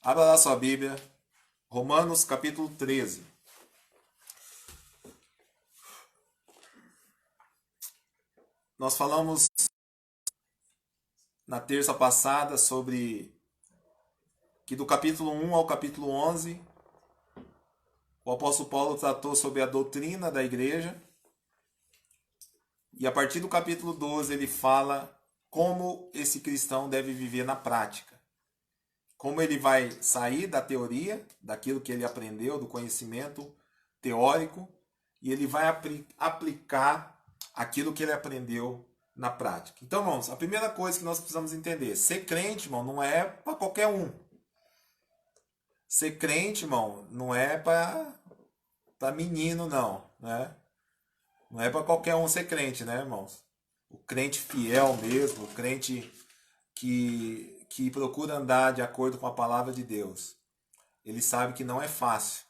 Abra lá sua Bíblia, Romanos capítulo 13. Nós falamos na terça passada sobre que do capítulo 1 ao capítulo 11, o apóstolo Paulo tratou sobre a doutrina da igreja. E a partir do capítulo 12 ele fala como esse cristão deve viver na prática. Como ele vai sair da teoria, daquilo que ele aprendeu, do conhecimento teórico, e ele vai aplicar aquilo que ele aprendeu na prática. Então, irmãos, a primeira coisa que nós precisamos entender, ser crente, irmão, não é para qualquer um. Ser crente, irmão, não é para menino, não, né? Não é para qualquer um ser crente, né, irmãos? O crente fiel mesmo, o crente que procura andar de acordo com a palavra de Deus. Ele sabe que não é fácil,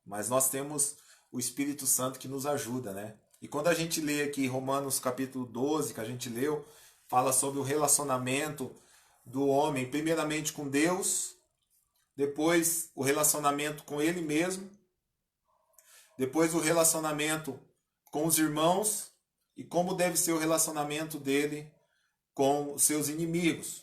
mas nós temos o Espírito Santo que nos ajuda, né? E quando a gente lê aqui Romanos capítulo 12, que a gente leu, fala sobre o relacionamento do homem, primeiramente com Deus, depois o relacionamento com ele mesmo, depois o relacionamento com os irmãos e como deve ser o relacionamento dele com os seus inimigos.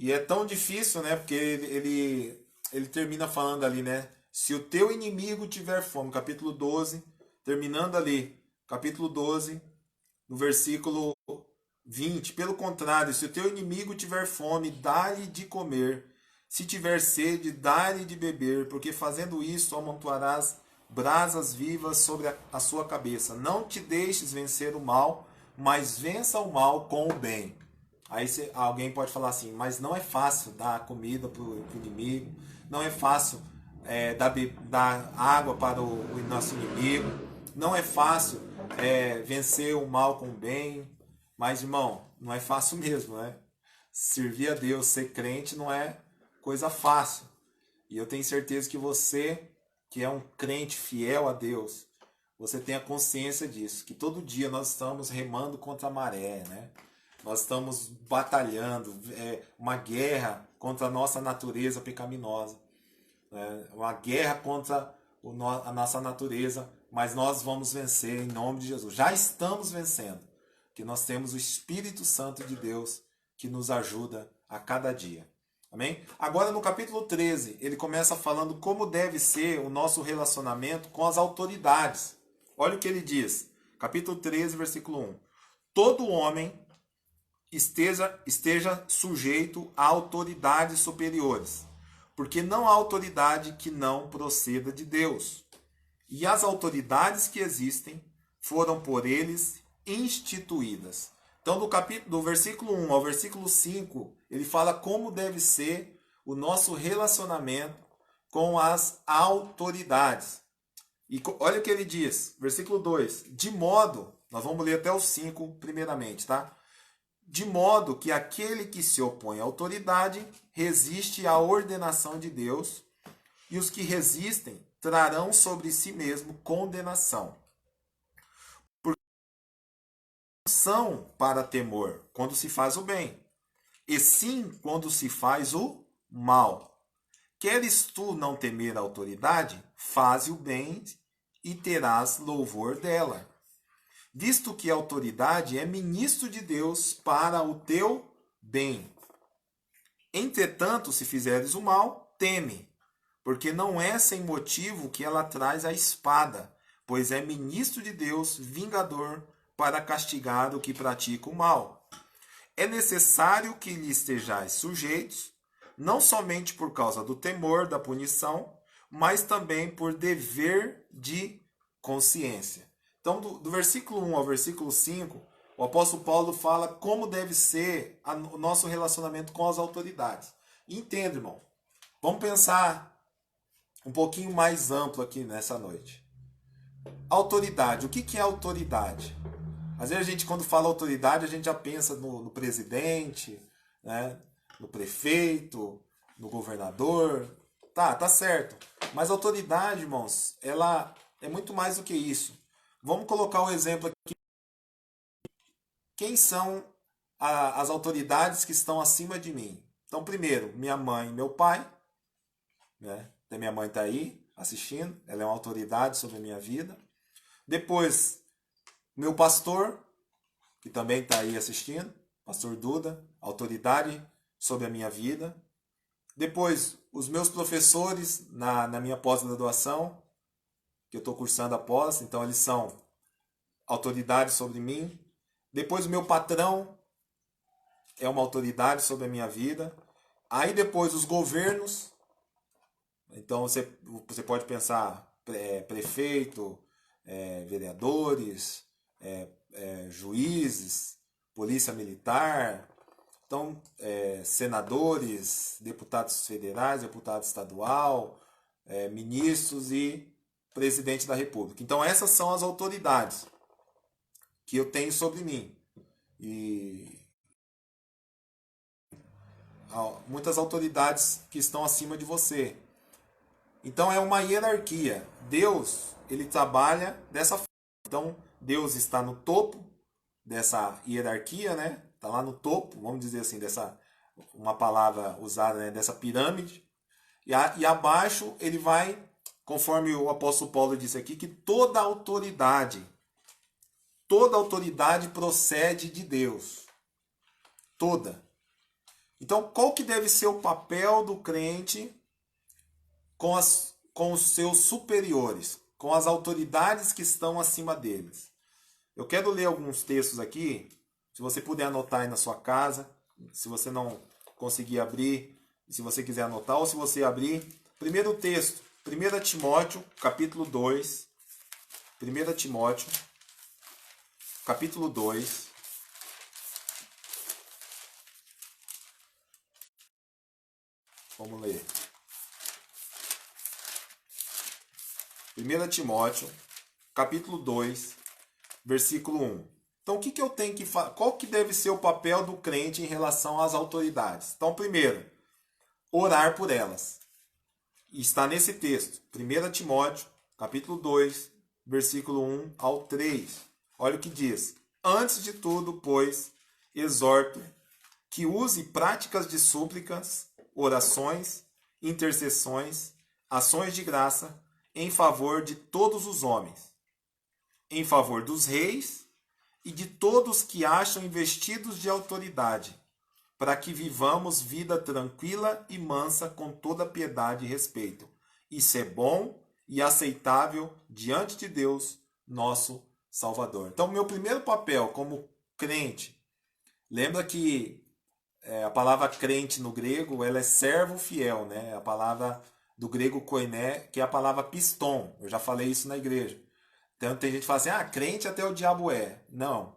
E é tão difícil, né? Porque ele termina falando ali, né? Se o teu inimigo tiver fome, capítulo 12, terminando ali, capítulo 12, no versículo 20. Pelo contrário, se o teu inimigo tiver fome, dá-lhe de comer. Se tiver sede, dá-lhe de beber, porque fazendo isso amontoarás brasas vivas sobre a sua cabeça. Não te deixes vencer o mal, mas vença o mal com o bem. Aí alguém pode falar assim, mas não é fácil dar comida para o inimigo, não é fácil dar água para o nosso inimigo, não é fácil vencer o mal com o bem. Mas, irmão, não é fácil mesmo, né? Servir a Deus, ser crente não é coisa fácil. E eu tenho certeza que você, que é um crente fiel a Deus, você tem a consciência disso, que todo dia nós estamos remando contra a maré, né? Nós estamos batalhando, uma guerra contra a nossa natureza pecaminosa, né? Uma guerra contra a nossa natureza, mas nós vamos vencer em nome de Jesus. Já estamos vencendo, que nós temos o Espírito Santo de Deus que nos ajuda a cada dia. Amém? Agora no capítulo 13, ele começa falando como deve ser o nosso relacionamento com as autoridades. Olha o que ele diz, capítulo 13, versículo 1. Todo homem esteja sujeito a autoridades superiores, porque não há autoridade que não proceda de Deus. E as autoridades que existem foram por eles instituídas. Então, do versículo 1 ao versículo 5, ele fala como deve ser o nosso relacionamento com as autoridades. E olha o que ele diz, versículo 2. De modo, nós vamos ler até o 5 primeiramente, tá? De modo que aquele que se opõe à autoridade resiste à ordenação de Deus, e os que resistem trarão sobre si mesmo condenação. Porque não são para temor quando se faz o bem, e sim quando se faz o mal. Queres tu não temer a autoridade? Faze o bem e terás louvor dela, visto que a autoridade é ministro de Deus para o teu bem. Entretanto, se fizeres o mal, teme, porque não é sem motivo que ela traz a espada, pois é ministro de Deus, vingador, para castigar o que pratica o mal. É necessário que lhe estejais sujeitos, não somente por causa do temor da punição, mas também por dever de consciência. Então, do versículo 1 ao versículo 5, o apóstolo Paulo fala como deve ser o nosso relacionamento com as autoridades. E entenda, irmão, vamos pensar um pouquinho mais amplo aqui nessa noite. Autoridade, o que é autoridade? Às vezes a gente, quando fala autoridade, a gente já pensa no presidente, né? No prefeito, no governador. Tá certo. Mas autoridade, irmãos, ela é muito mais do que isso. Vamos colocar um exemplo aqui. Quem são as autoridades que estão acima de mim? Então, primeiro, minha mãe e meu pai. né? Até minha mãe está aí assistindo, ela é uma autoridade sobre a minha vida. Depois, meu pastor, que também está aí assistindo, pastor Duda, autoridade sobre a minha vida. Depois, os meus professores na minha pós-graduação, que eu estou cursando a pós, então eles são autoridade sobre mim. Depois, o meu patrão é uma autoridade sobre a minha vida. Aí depois, os governos. Então, você pode pensar prefeito, vereadores, juízes, polícia militar, então, senadores, deputados federais, deputado estadual, ministros e presidente da República. Então, essas são as autoridades que eu tenho sobre mim. E muitas autoridades que estão acima de você. Então, é uma hierarquia. Deus, ele trabalha dessa forma. Então, Deus está no topo dessa hierarquia, né? Está lá no topo, vamos dizer assim, uma palavra usada, né? Dessa pirâmide. E abaixo ele vai, conforme o apóstolo Paulo disse aqui, que toda autoridade procede de Deus. Toda. Então, qual que deve ser o papel do crente com os seus superiores, com as autoridades que estão acima deles? Eu quero ler alguns textos aqui, se você puder anotar aí na sua casa, se você não conseguir abrir, se você quiser anotar, ou se você abrir. Primeiro texto, 1 Timóteo, capítulo 2. 1 Timóteo, capítulo 2. Vamos ler. 1 Timóteo, capítulo 2, versículo 1. Então, o que eu tenho que fazer? Qual que deve ser o papel do crente em relação às autoridades? Então, primeiro, orar por elas. E está nesse texto, 1 Timóteo, capítulo 2, versículo 1 ao 3. Olha o que diz. Antes de tudo, pois, exorto que use práticas de súplicas, orações, intercessões, ações de graça em favor de todos os homens, em favor dos reis e de todos que acham investidos de autoridade, para que vivamos vida tranquila e mansa com toda piedade e respeito. Isso é bom e aceitável diante de Deus, nosso Salvador. Então, meu primeiro papel como crente, lembra que a palavra crente no grego, ela é servo fiel, né? A palavra do grego koiné, que é a palavra piston. Eu já falei isso na igreja. Então tem gente que fala assim, crente até o diabo é. Não.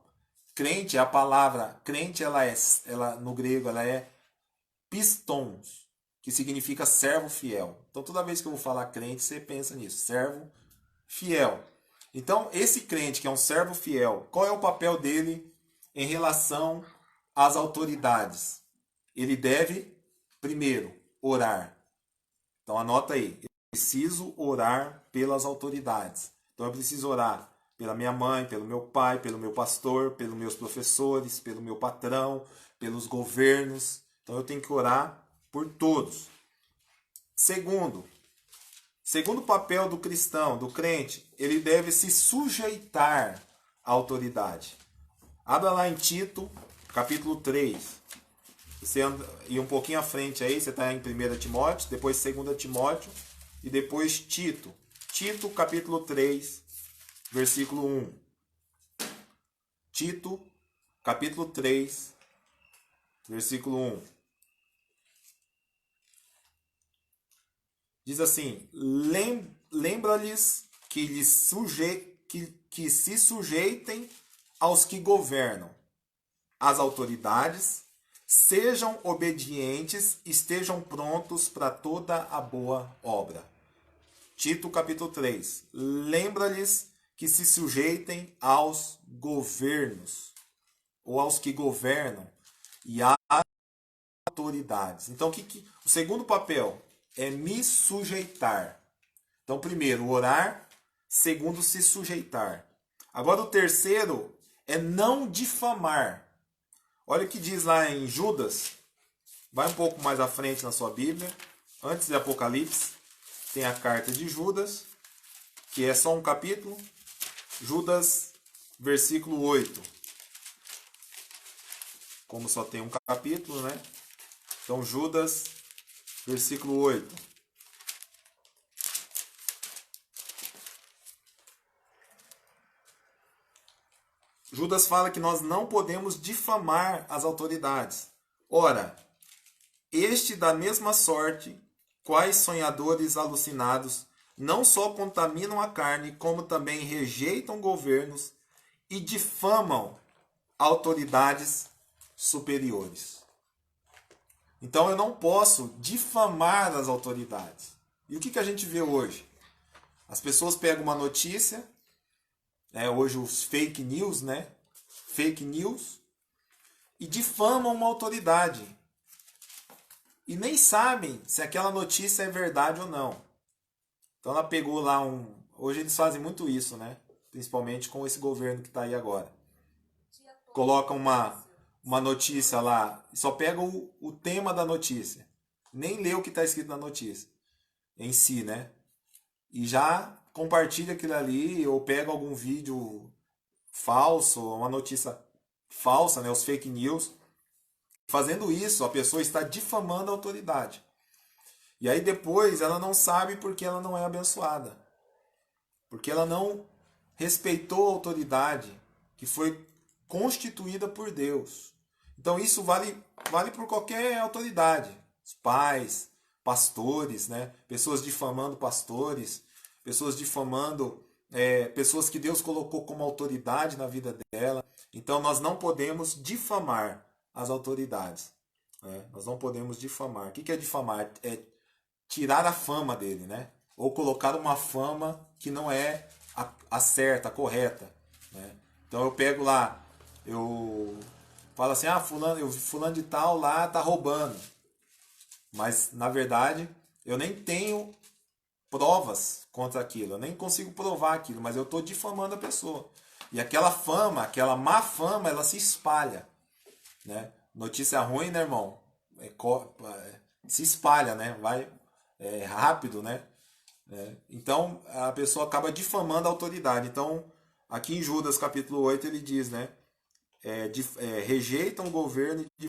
Crente, a palavra crente, ela no grego, ela é pistons, que significa servo fiel. Então toda vez que eu vou falar crente, você pensa nisso, servo fiel. Então esse crente que é um servo fiel, qual é o papel dele em relação às autoridades? Ele deve, primeiro, orar. Então anota aí, eu preciso orar pelas autoridades. Então eu preciso orar pela minha mãe, pelo meu pai, pelo meu pastor, pelos meus professores, pelo meu patrão, pelos governos. Então eu tenho que orar por todos. Segundo papel do cristão, do crente, ele deve se sujeitar à autoridade. Abra lá em Tito, capítulo 3. Você anda, e um pouquinho à frente aí, você está em 1 Timóteo, depois 2 Timóteo e depois Tito. Tito, capítulo 3, versículo 1. Tito, capítulo 3, versículo 1. Diz assim, lembra-lhes que se sujeitem aos que governam, às autoridades, sejam obedientes, estejam prontos para toda a boa obra. Tito capítulo 3. Lembra-lhes que se sujeitem aos governos, ou aos que governam, e às autoridades. Então, o segundo papel é me sujeitar. Então, primeiro, orar. Segundo, se sujeitar. Agora, o terceiro é não difamar. Olha o que diz lá em Judas. Vai um pouco mais à frente na sua Bíblia. Antes de Apocalipse, tem a carta de Judas, que é só um capítulo. Judas, versículo 8. Como só tem um capítulo, né? Então, Judas, versículo 8. Judas fala que nós não podemos difamar as autoridades. Ora, este da mesma sorte, quais sonhadores alucinados, não só contaminam a carne, como também rejeitam governos e difamam autoridades superiores. Então eu não posso difamar as autoridades. E o que a gente vê hoje? As pessoas pegam uma notícia, hoje os fake news, fake news, e difamam uma autoridade. E nem sabem se aquela notícia é verdade ou não. Então ela pegou lá Hoje eles fazem muito isso, né? Principalmente com esse governo que está aí agora. Coloca uma notícia lá, só pega o tema da notícia. Nem lê o que está escrito na notícia em si, né? E já compartilha aquilo ali, ou pega algum vídeo falso, uma notícia falsa, né? Os fake news. Fazendo isso, a pessoa está difamando a autoridade. E aí depois ela não sabe porque ela não é abençoada. Porque ela não respeitou a autoridade que foi constituída por Deus. Então isso vale por qualquer autoridade. Os pais, pastores, né? Pessoas difamando pastores, pessoas difamando pessoas que Deus colocou como autoridade na vida dela. Então nós não podemos difamar as autoridades. Né? Nós não podemos difamar. O que é difamar? É tirar a fama dele, né? Ou colocar uma fama que não é a certa, a correta. Né? Então eu pego lá, eu falo assim, fulano de tal lá tá roubando. Mas, na verdade, eu nem tenho provas contra aquilo. Eu nem consigo provar aquilo, mas eu estou difamando a pessoa. E aquela fama, aquela má fama, ela se espalha. Né? Notícia ruim, né, irmão? Se espalha, né? Vai rápido, né? Então, a pessoa acaba difamando a autoridade. Então, aqui em Judas, capítulo 8, ele diz, né? Rejeitam o governo de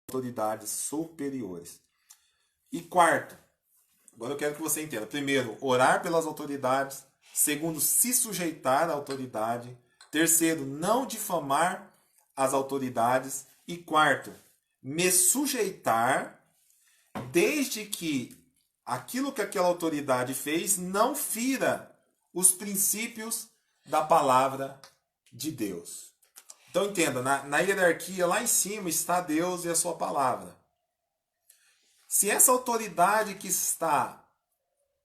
autoridades superiores. E quarto, agora eu quero que você entenda. Primeiro, orar pelas autoridades. Segundo, se sujeitar à autoridade. Terceiro, não difamar as autoridades. E quarto, me sujeitar desde que aquilo que aquela autoridade fez não fira os princípios da palavra de Deus. Então entenda, na hierarquia lá em cima está Deus e a sua palavra. Se essa autoridade que está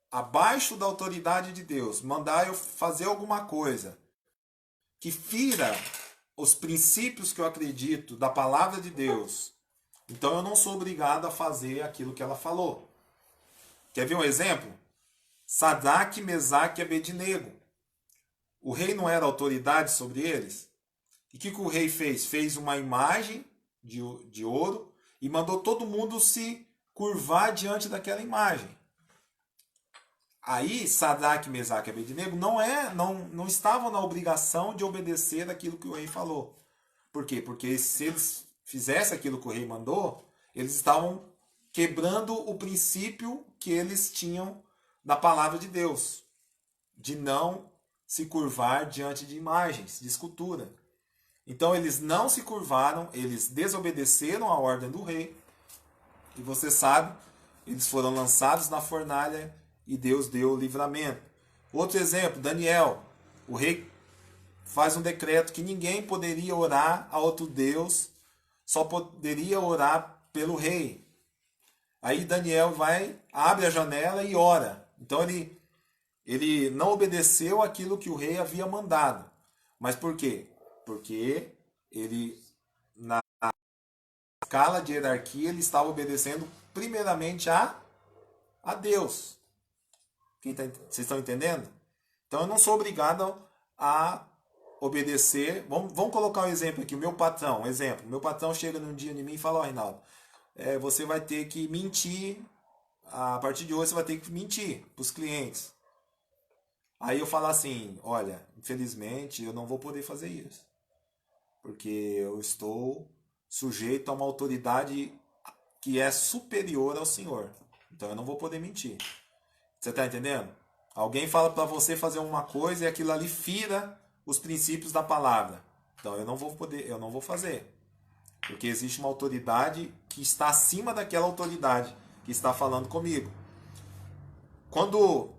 abaixo da autoridade de Deus mandar eu fazer alguma coisa que fira os princípios que eu acredito da palavra de Deus, então eu não sou obrigado a fazer aquilo que ela falou. Quer ver um exemplo? Sadraque, Mesaque e Abednego. O rei não era autoridade sobre eles? E o que o rei fez? Fez uma imagem de ouro e mandou todo mundo se curvar diante daquela imagem. Aí, Sadraque, Mesaque e Abednego não estavam na obrigação de obedecer aquilo que o rei falou. Por quê? Porque se eles fizessem aquilo que o rei mandou, eles estavam quebrando o princípio que eles tinham da palavra de Deus, de não se curvar diante de imagens, de escultura. Então eles não se curvaram, eles desobedeceram a ordem do rei, e você sabe, eles foram lançados na fornalha e Deus deu o livramento. Outro exemplo, Daniel. O rei faz um decreto que ninguém poderia orar a outro Deus, só poderia orar pelo rei. Aí Daniel abre a janela e ora. Então ele não obedeceu aquilo que o rei havia mandado. Mas por quê? Porque ele, na escala de hierarquia, ele estava obedecendo primeiramente a Deus. Vocês estão entendendo? Então eu não sou obrigado a obedecer. Vamos colocar um exemplo aqui. O meu patrão, exemplo. Meu patrão chega num dia em mim e fala, Reinaldo, você vai ter que mentir a partir de hoje você vai ter que mentir para os clientes. Aí eu falo assim, olha, infelizmente eu não vou poder fazer isso, porque eu estou sujeito a uma autoridade que é superior ao Senhor. Então eu não vou poder mentir. Você está entendendo? Alguém fala para você fazer uma coisa e aquilo ali fira os princípios da palavra. Então eu não vou poder, eu não vou fazer. Porque existe uma autoridade que está acima daquela autoridade que está falando comigo. Quando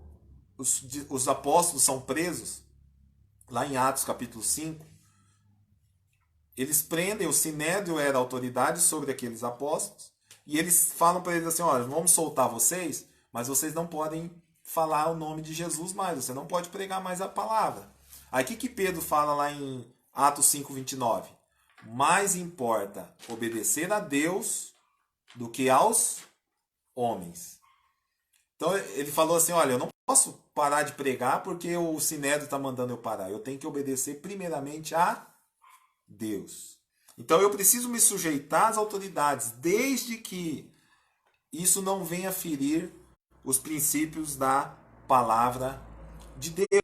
os apóstolos são presos, lá em Atos capítulo 5, eles prendem, o Sinédrio era a autoridade sobre aqueles apóstolos, e eles falam para eles assim, olha, vamos soltar vocês, mas vocês não podem falar o nome de Jesus mais, você não pode pregar mais a palavra. Aí o que Pedro fala lá em Atos 5:29? Mais importa obedecer a Deus do que aos homens. Então ele falou assim, olha, eu não posso parar de pregar porque o Sinédrio está mandando eu parar. Eu tenho que obedecer primeiramente a Deus. Então eu preciso me sujeitar às autoridades, desde que isso não venha ferir os princípios da palavra de Deus.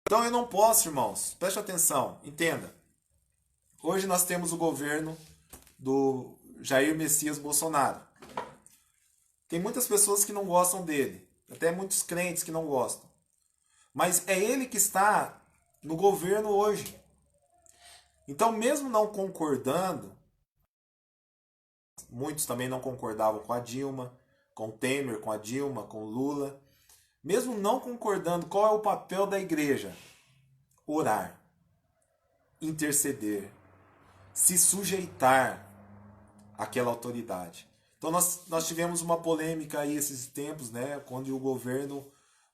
Então eu não posso, irmãos, preste atenção, entenda. Hoje nós temos o governo do Jair Messias Bolsonaro. Tem muitas pessoas que não gostam dele, até muitos crentes que não gostam. Mas é ele que está no governo hoje. Então, mesmo não concordando, muitos também não concordavam com a Dilma, com o Temer, com a Dilma, com o Lula. Mesmo não concordando, qual é o papel da igreja? Orar, interceder, se sujeitar àquela autoridade. Então nós tivemos uma polêmica aí esses tempos, né, quando o governo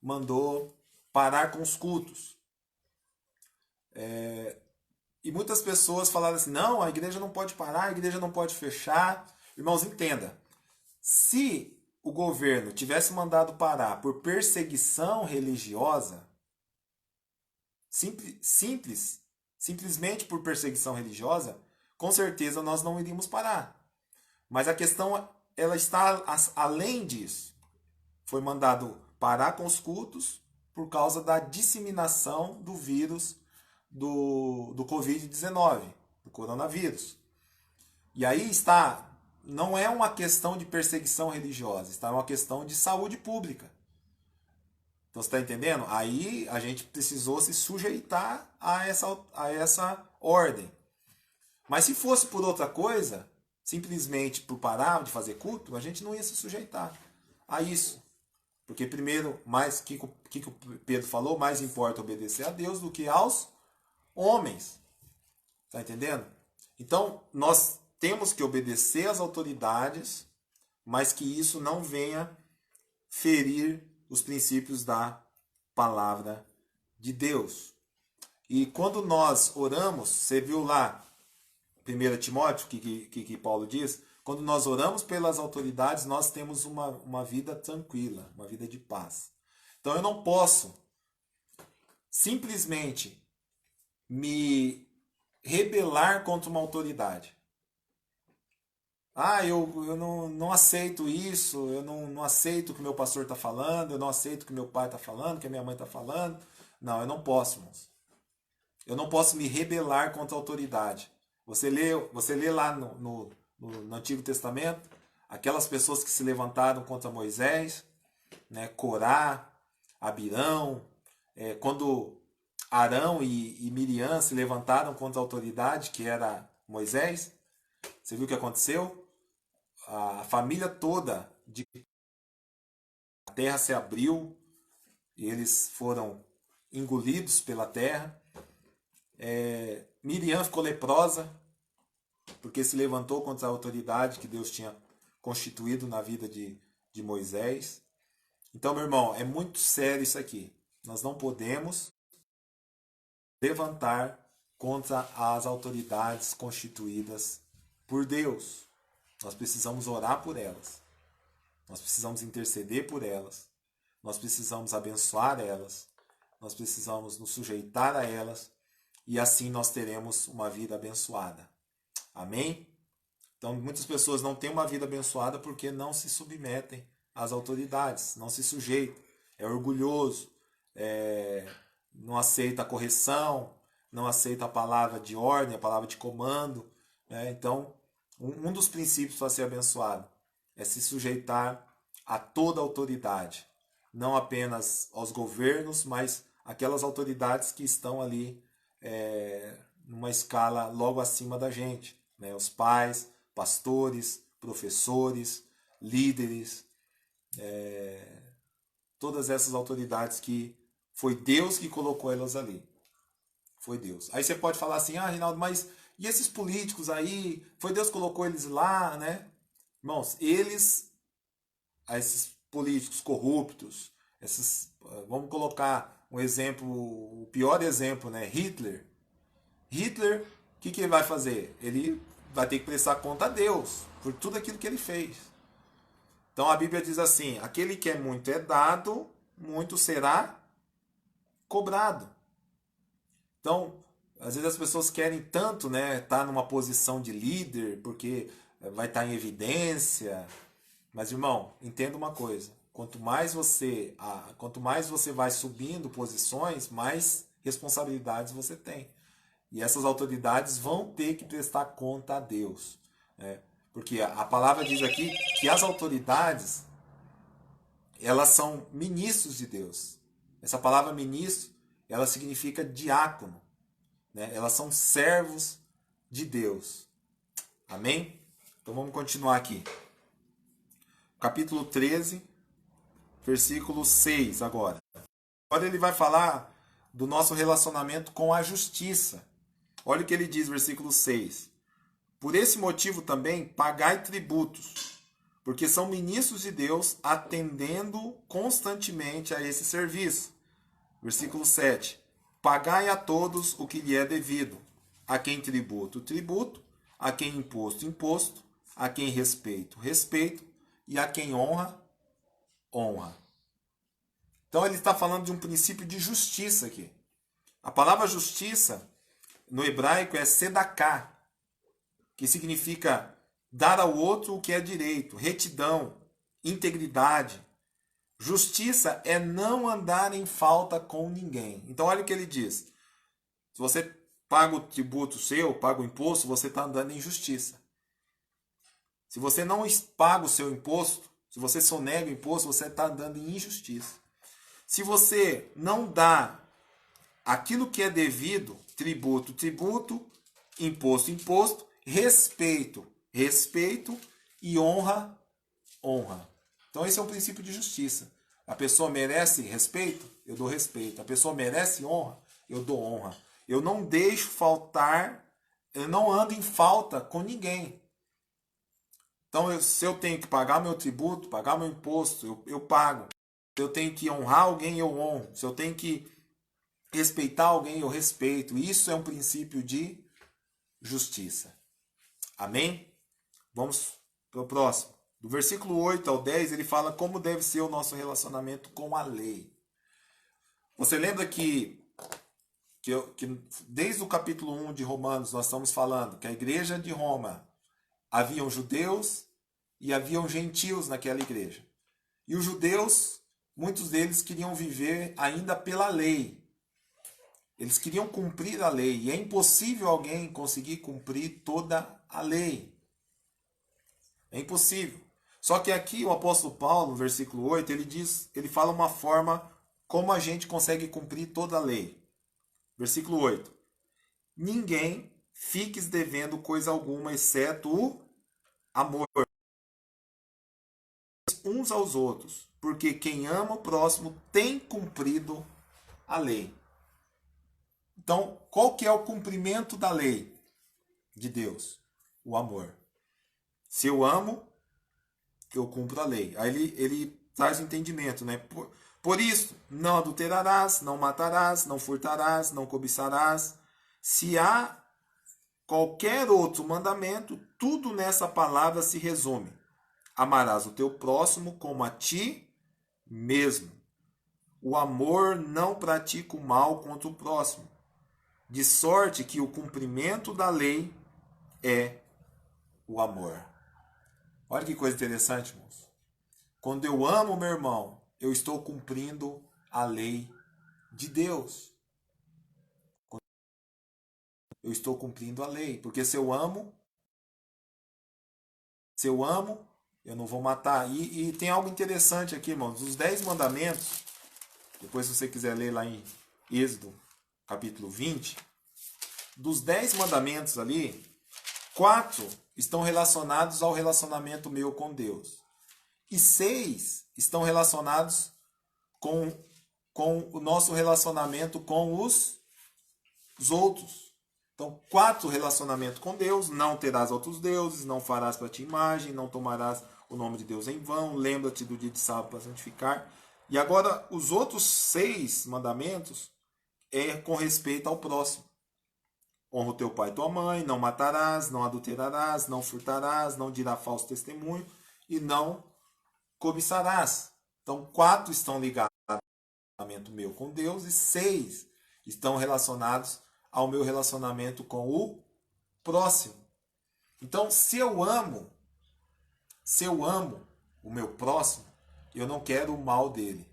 mandou parar com os cultos. E muitas pessoas falaram assim, não, a igreja não pode parar, a igreja não pode fechar. Irmãos, entenda, se o governo tivesse mandado parar por perseguição religiosa, simplesmente por perseguição religiosa, com certeza nós não iríamos parar. Mas a questão, ela está além disso. Foi mandado parar com os cultos por causa da disseminação do vírus do Covid-19, do coronavírus. E aí está, não é uma questão de perseguição religiosa, está uma questão de saúde pública. Então você está entendendo? Aí a gente precisou se sujeitar a essa ordem. Mas se fosse por outra coisa, simplesmente por parar de fazer culto, a gente não ia se sujeitar a isso. Porque primeiro, mais que o Pedro falou, mais importa obedecer a Deus do que aos homens. Está entendendo? Então, nós temos que obedecer às autoridades, mas que isso não venha ferir os princípios da palavra de Deus. E quando nós oramos, você viu lá, 1 Timóteo, que Paulo diz, quando nós oramos pelas autoridades, nós temos uma vida tranquila, uma vida de paz. Então eu não posso simplesmente me rebelar contra uma autoridade. Ah, eu não aceito isso, eu não aceito o que meu pastor está falando, eu não aceito o que meu pai está falando, o que a minha mãe está falando. Não, eu não posso, irmãos. Eu não posso me rebelar contra a autoridade. Você lê lá no Antigo Testamento, aquelas pessoas que se levantaram contra Moisés, né, Corá, Abirão, quando Arão e Miriam se levantaram contra a autoridade, que era Moisés, você viu o que aconteceu? A família toda a terra se abriu, e eles foram engolidos pela terra. Miriam ficou leprosa, porque se levantou contra a autoridade que Deus tinha constituído na vida de Moisés. Então, meu irmão, é muito sério isso aqui. Nós não podemos levantar contra as autoridades constituídas por Deus. Nós precisamos orar por elas. Nós precisamos interceder por elas. Nós precisamos abençoar elas. Nós precisamos nos sujeitar a elas. E assim nós teremos uma vida abençoada. Amém? Então muitas pessoas não têm uma vida abençoada porque não se submetem às autoridades, não se sujeita, é orgulhoso, não aceita a correção, não aceita a palavra de ordem, a palavra de comando. Né? Então, um dos princípios para ser abençoado é se sujeitar a toda autoridade, não apenas aos governos, mas aquelas autoridades que estão ali numa escala logo acima da gente, né? Os pais, pastores, professores, líderes, todas essas autoridades que foi Deus que colocou elas ali. Foi Deus. Aí você pode falar assim, Reinaldo, mas e esses políticos aí? Foi Deus que colocou eles lá, né? Irmãos, esses políticos corruptos, vamos colocar um exemplo, o pior exemplo, né? Hitler. Hitler, o que ele vai fazer? Ele vai ter que prestar conta a Deus por tudo aquilo que ele fez. Então a Bíblia diz assim, aquele que é muito é dado, muito será cobrado. Então, às vezes as pessoas querem tanto, né, estar numa posição de líder, porque vai estar em evidência. Mas, irmão, entenda uma coisa. Quanto mais você vai subindo posições, mais responsabilidades você tem. E essas autoridades vão ter que prestar conta a Deus. Né? Porque a palavra diz aqui que as autoridades, elas são ministros de Deus. Essa palavra ministro, ela significa diácono. Né? Elas são servos de Deus. Amém? Então vamos continuar aqui. Capítulo 13, versículo 6 agora. Agora ele vai falar do nosso relacionamento com a justiça. Olha o que ele diz, versículo 6. Por esse motivo também pagai tributos, porque são ministros de Deus atendendo constantemente a esse serviço. Versículo 7. Pagai a todos o que lhe é devido. A quem tributo, tributo. A quem imposto, imposto. A quem respeito, respeito. E a quem honra, honra. Então ele está falando de um princípio de justiça aqui. A palavra justiça no hebraico é sedaká, que significa dar ao outro o que é direito, retidão, integridade. Justiça é não andar em falta com ninguém. Então olha o que ele diz. Se você paga o tributo seu, paga o imposto, você está andando em justiça. Se você não paga o seu imposto, se você sonega o imposto, você está andando em injustiça. Se você não dá aquilo que é devido, tributo, tributo, imposto, imposto, respeito, respeito e honra, honra. Então esse é um princípio de justiça. A pessoa merece respeito, eu dou respeito. A pessoa merece honra, eu dou honra. Eu não deixo faltar, eu não ando em falta com ninguém. Então se eu tenho que pagar meu tributo, pagar meu imposto, eu pago. Se eu tenho que honrar alguém, eu honro. Se eu tenho que respeitar alguém, eu respeito. Isso é um princípio de justiça. Amém? Vamos para o próximo. Do versículo 8 ao 10, ele fala como deve ser o nosso relacionamento com a lei. Você lembra que desde o capítulo 1 de Romanos nós estamos falando que a igreja de Roma haviam judeus e haviam gentios naquela igreja. E os judeus, muitos deles queriam viver ainda pela lei. Eles queriam cumprir a lei. E é impossível alguém conseguir cumprir toda a lei. É impossível. Só que aqui o apóstolo Paulo, no versículo 8, ele fala uma forma como a gente consegue cumprir toda a lei. Versículo 8. Ninguém fiques devendo coisa alguma, exceto o amor uns aos outros, porque quem ama o próximo tem cumprido a lei. Então, qual que é o cumprimento da lei de Deus? O amor. Se eu amo, eu cumpro a lei. Aí ele traz o entendimento, né? Por isso, não adulterarás, não matarás, não furtarás, não cobiçarás. Se há qualquer outro mandamento, tudo nessa palavra se resume. Amarás o teu próximo como a ti mesmo. O amor não pratica o mal contra o próximo, de sorte que o cumprimento da lei é o amor. Olha que coisa interessante, irmãos. Quando eu amo meu irmão, eu estou cumprindo a lei de Deus. Eu estou cumprindo a lei. Porque se eu amo, eu não vou matar. E tem algo interessante aqui, irmãos. Os 10 mandamentos, depois se você quiser ler lá em Êxodo, capítulo 20, dos 10 mandamentos ali, 4 estão relacionados ao relacionamento meu com Deus. E 6 estão relacionados com o nosso relacionamento com os outros. Então, 4 relacionamento com Deus: não terás outros deuses, não farás para ti imagem, não tomarás o nome de Deus em vão, lembra-te do dia de sábado para santificar. E agora, os outros 6 mandamentos é com respeito ao próximo. Honra o teu pai e tua mãe, não matarás, não adulterarás, não furtarás, não dirá falso testemunho e não cobiçarás. Então, 4 estão ligados ao relacionamento meu com Deus e 6 estão relacionados ao meu relacionamento com o próximo. Então, se eu amo o meu próximo, eu não quero o mal dele.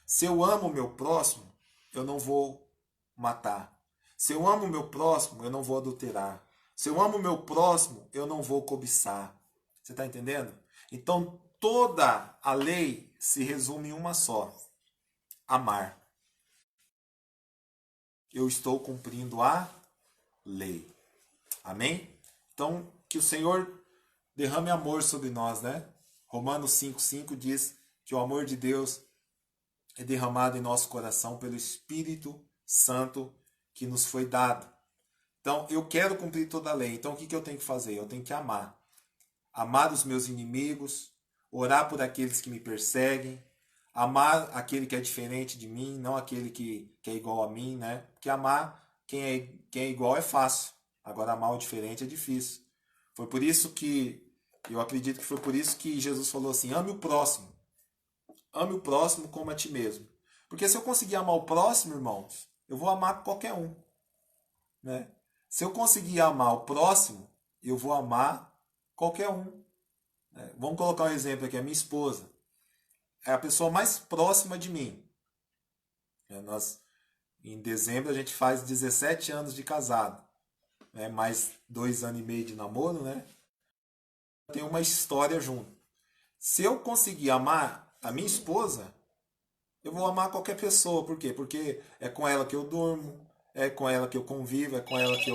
Se eu amo o meu próximo, eu não vou matar. Se eu amo o meu próximo, eu não vou adulterar. Se eu amo o meu próximo, eu não vou cobiçar. Você está entendendo? Então, toda a lei se resume em uma só: amar. Eu estou cumprindo a lei. Amém? Então, que o Senhor derrame amor sobre nós, né? Romanos 5,5 diz que o amor de Deus é derramado em nosso coração pelo Espírito Santo que nos foi dado. Então, eu quero cumprir toda a lei. Então, o que eu tenho que fazer? Eu tenho que amar. Amar os meus inimigos, orar por aqueles que me perseguem, amar aquele que é diferente de mim, não aquele que é igual a mim, né? Porque amar quem é igual é fácil. Agora, amar o diferente é difícil. Foi por isso que, eu acredito que foi por isso que Jesus falou assim: ame o próximo. Ame o próximo como a ti mesmo. Porque se eu conseguir amar o próximo, irmãos, eu vou amar qualquer um, né? Se eu conseguir amar o próximo, eu vou amar qualquer um. Né? Vamos colocar um exemplo aqui: a minha esposa é a pessoa mais próxima de mim. Em dezembro a gente faz 17 anos de casado, né? Mais 2 anos e meio de namoro, né? Tem uma história junto. Se eu conseguir amar a minha esposa, eu vou amar qualquer pessoa. Por quê? Porque é com ela que eu durmo, é com ela que eu convivo, é com ela que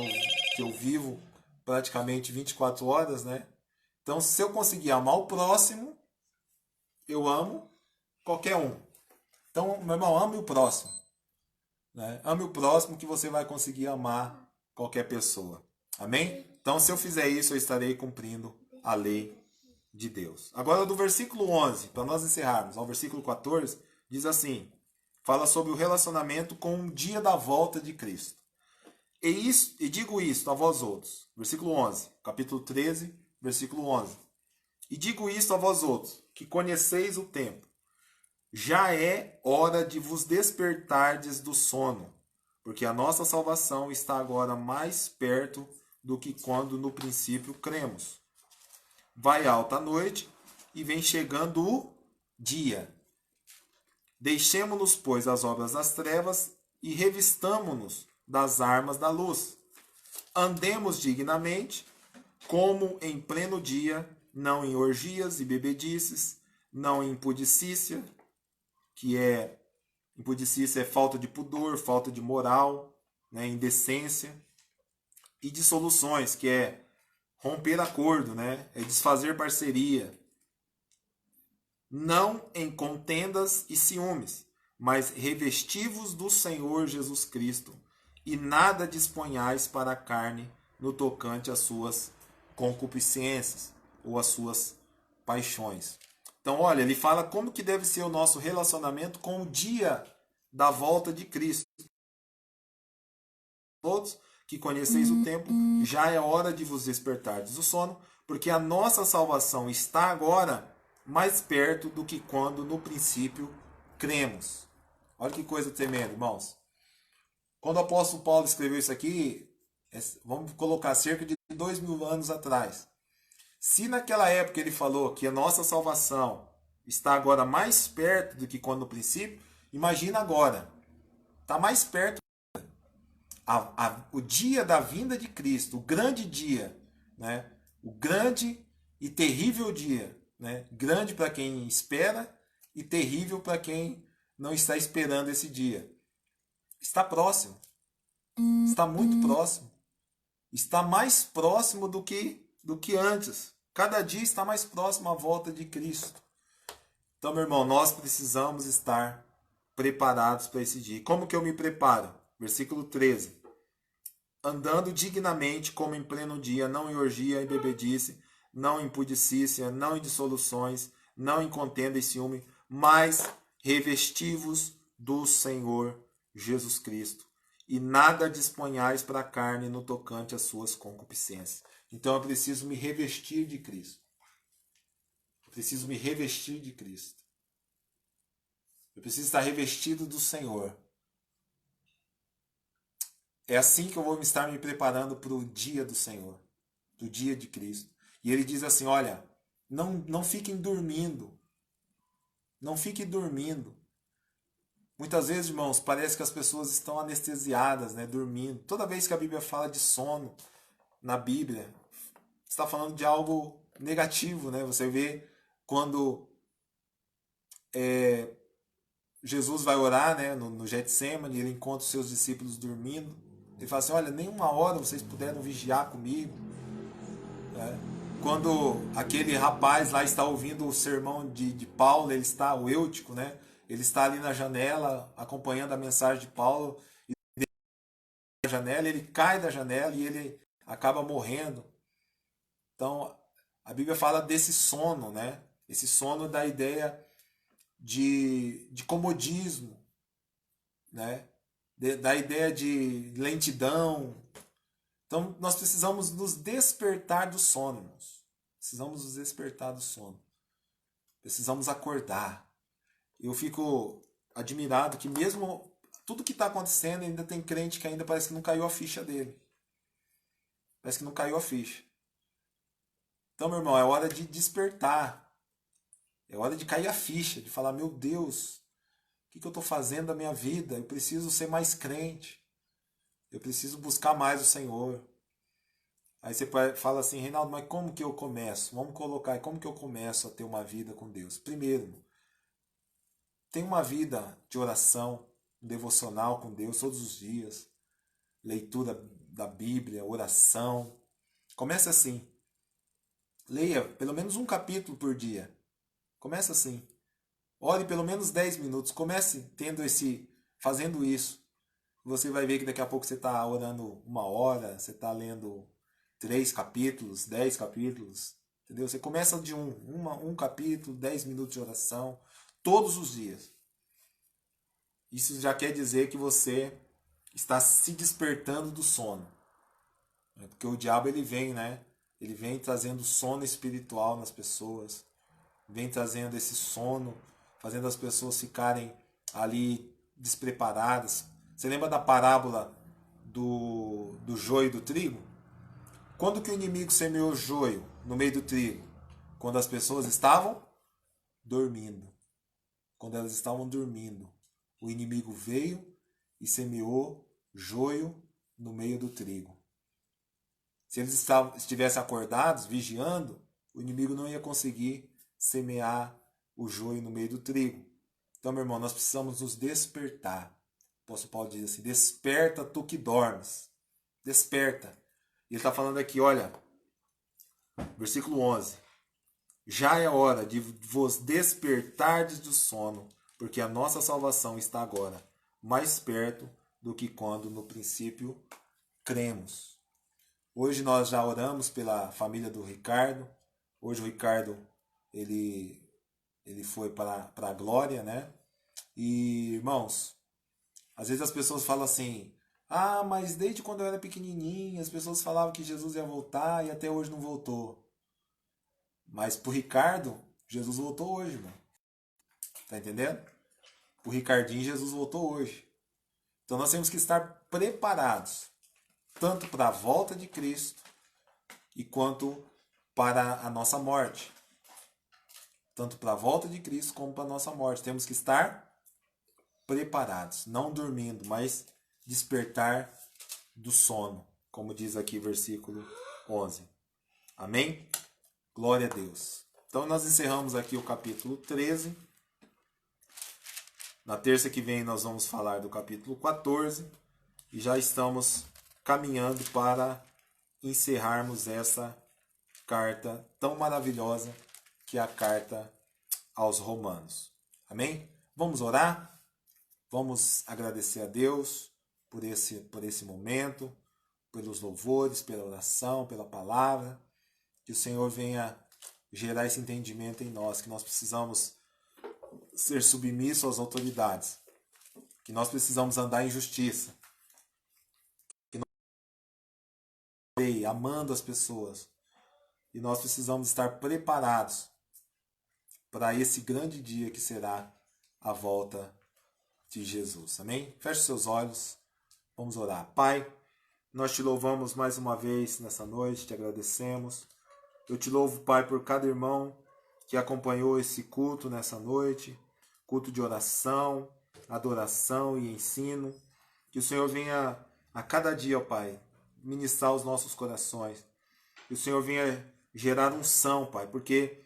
eu vivo praticamente 24 horas, né? Então, se eu conseguir amar o próximo, eu amo qualquer um. Então, meu irmão, ame o próximo, né? Ame o próximo que você vai conseguir amar qualquer pessoa. Amém? Então, se eu fizer isso, eu estarei cumprindo a lei de Deus. Agora, do versículo 11, para nós encerrarmos, ao versículo 14, diz assim: fala sobre o relacionamento com o dia da volta de Cristo. E digo isto a vós outros. Versículo 11, capítulo 13, versículo 11. E digo isto a vós outros, que conheceis o tempo. Já é hora de vos despertardes do sono, porque a nossa salvação está agora mais perto do que quando no princípio cremos. Vai alta a noite e vem chegando o dia. Deixemo-nos, pois, as obras das trevas e revistamo-nos das armas da luz. Andemos dignamente, como em pleno dia, não em orgias e bebedices, não em impudicícia, impudicícia é falta de pudor, falta de moral, né, indecência, e dissoluções, que é romper acordo, né, é desfazer parceria. Não em contendas e ciúmes, mas revestivos do Senhor Jesus Cristo, e nada disponhais para a carne no tocante às suas concupiscências ou às suas paixões. Então, olha, ele fala como que deve ser o nosso relacionamento com o dia da volta de Cristo. Todos que conheceis o tempo, já é hora de vos despertardes do sono, porque a nossa salvação está agora mais perto do que quando no princípio cremos. Olha que coisa tremenda, irmãos. Quando o apóstolo Paulo escreveu isso aqui, vamos colocar cerca de 2000 anos atrás. Se naquela época ele falou que a nossa salvação está agora mais perto do que quando no princípio, imagina agora, está mais perto o dia da vinda de Cristo, o grande dia, né? O grande e terrível dia, né? Grande para quem espera e terrível para quem não está esperando esse dia. Está próximo, está muito próximo, está mais próximo do que antes. Cada dia está mais próximo à volta de Cristo. Então, meu irmão, nós precisamos estar preparados para esse dia. Como que eu me preparo? Versículo 13. Andando dignamente como em pleno dia, não em orgia e bebedice, não em pudicícia, não em dissoluções, não em contenda e ciúme, mas revestivos do Senhor Jesus Cristo. E nada disponhais para a carne no tocante às suas concupiscências. Então eu preciso me revestir de Cristo. Eu preciso me revestir de Cristo. Eu preciso estar revestido do Senhor. É assim que eu vou estar me preparando para o dia do Senhor, do dia de Cristo. E ele diz assim, olha, não fiquem dormindo. Não fiquem dormindo. Muitas vezes, irmãos, parece que as pessoas estão anestesiadas, né, dormindo. Toda vez que a Bíblia fala de sono, na Bíblia, está falando de algo negativo, né? Você vê quando Jesus vai orar, né, no Getsemane, ele encontra os seus discípulos dormindo. Ele fala assim, olha, nem uma hora vocês puderam vigiar comigo. Né? Quando aquele rapaz lá está ouvindo o sermão de Paulo, ele está, o Eutico, né? Ele está ali na janela, acompanhando a mensagem de Paulo, e na janela, ele cai da janela e ele acaba morrendo. Então, a Bíblia fala desse sono, né? Esse sono da ideia de comodismo, né? Da ideia de lentidão. Então, nós precisamos nos despertar do sono, irmãos. Precisamos nos despertar do sono. Precisamos acordar. Eu fico admirado que mesmo tudo que está acontecendo, ainda tem crente que ainda parece que não caiu a ficha dele. Parece que não caiu a ficha. Então, meu irmão, é hora de despertar. É hora de cair a ficha, de falar, meu Deus, o que eu estou fazendo da minha vida? Eu preciso ser mais crente. Eu preciso buscar mais o Senhor. Aí você fala assim, Reinaldo, mas como que eu começo? Vamos colocar aí, como que eu começo a ter uma vida com Deus? Primeiro, tem uma vida de oração, devocional com Deus todos os dias. Leitura da Bíblia, oração. Comece assim. Leia pelo menos um capítulo por dia. Comece assim. Ore pelo menos 10 minutos. Comece fazendo isso. Você vai ver que daqui a pouco você está orando 1 hora, você está lendo 3 capítulos, 10 capítulos. Entendeu? Você começa de um capítulo, 10 minutos de oração, todos os dias. Isso já quer dizer que você está se despertando do sono. Porque o diabo ele vem, né? Ele vem trazendo sono espiritual nas pessoas. Vem trazendo esse sono, fazendo as pessoas ficarem ali despreparadas. Você lembra da parábola do joio e do trigo? Quando que o inimigo semeou joio no meio do trigo? Quando as pessoas estavam dormindo. Quando elas estavam dormindo. O inimigo veio e semeou joio no meio do trigo. Se eles estivessem acordados, vigiando, o inimigo não ia conseguir semear o joio no meio do trigo. Então, meu irmão, nós precisamos nos despertar. O apóstolo Paulo diz assim, desperta tu que dormes. Desperta. E ele está falando aqui, olha, versículo 11. Já é hora de vos despertardes do sono, porque a nossa salvação está agora mais perto do que quando no princípio cremos. Hoje nós já oramos pela família do Ricardo. Hoje o Ricardo ele foi para a glória, né? E, irmãos, às vezes as pessoas falam assim, ah, mas desde quando eu era pequenininho, as pessoas falavam que Jesus ia voltar e até hoje não voltou. Mas pro Ricardo, Jesus voltou hoje, mano. Tá entendendo? Pro Ricardinho, Jesus voltou hoje. Então nós temos que estar preparados, tanto para a volta de Cristo e quanto para a nossa morte. tanto para a volta de Cristo como para a nossa morte. Temos que estar preparados, não dormindo, mas despertar do sono, como diz aqui versículo 11. Amém? Glória a Deus. Então nós encerramos aqui o capítulo 13. Na terça que vem nós vamos falar do capítulo 14 e já estamos caminhando para encerrarmos essa carta tão maravilhosa que é a carta aos Romanos. Amém? Vamos orar? Vamos agradecer a Deus por esse momento, pelos louvores, pela oração, pela palavra. Que o Senhor venha gerar esse entendimento em nós, que nós precisamos ser submissos às autoridades, que nós precisamos andar em justiça, que nós amando as pessoas, e nós precisamos estar preparados para esse grande dia que será a volta de Jesus. Amém? Feche seus olhos, vamos orar. Pai, nós te louvamos mais uma vez nessa noite, te agradecemos. Eu te louvo, Pai, por cada irmão que acompanhou esse culto nessa noite, culto de oração, adoração e ensino. Que o Senhor venha a cada dia, ó Pai, ministrar os nossos corações. Que o Senhor venha gerar unção, Pai, porque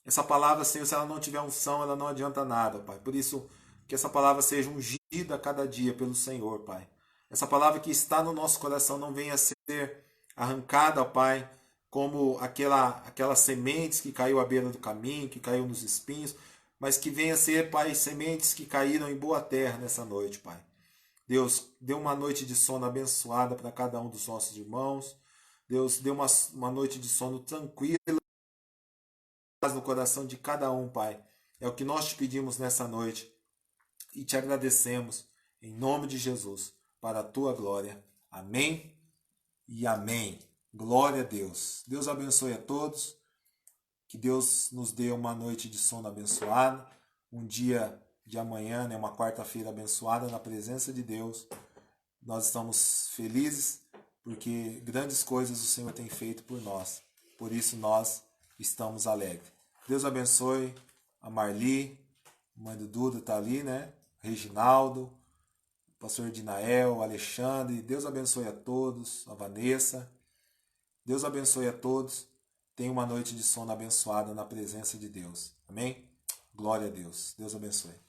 essa palavra, Senhor, se ela não tiver unção, ela não adianta nada, Pai. Por isso, que essa palavra seja ungida a cada dia pelo Senhor, Pai. Essa palavra que está no nosso coração não venha a ser arrancada, Pai, como aquelas sementes que caiu à beira do caminho, que caiu nos espinhos, mas que venha a ser, Pai, sementes que caíram em boa terra nessa noite, Pai. Deus, dê uma noite de sono abençoada para cada um dos nossos irmãos. Deus, dê uma noite de sono tranquila no coração de cada um, Pai. É o que nós te pedimos nessa noite e te agradecemos em nome de Jesus, para a tua glória. Amém e amém. Glória a Deus. Deus abençoe a todos. Que Deus nos dê uma noite de sono abençoada, um dia de amanhã, né, uma quarta-feira abençoada na presença de Deus. Nós estamos felizes porque grandes coisas o Senhor tem feito por nós. Por isso nós estamos alegres. Deus abençoe a Marli, mãe do Duda está ali, né? Reginaldo, o pastor Dinael, o Alexandre. Deus abençoe a todos, a Vanessa. Deus abençoe a todos. Tenha uma noite de sono abençoada na presença de Deus. Amém? Glória a Deus. Deus abençoe.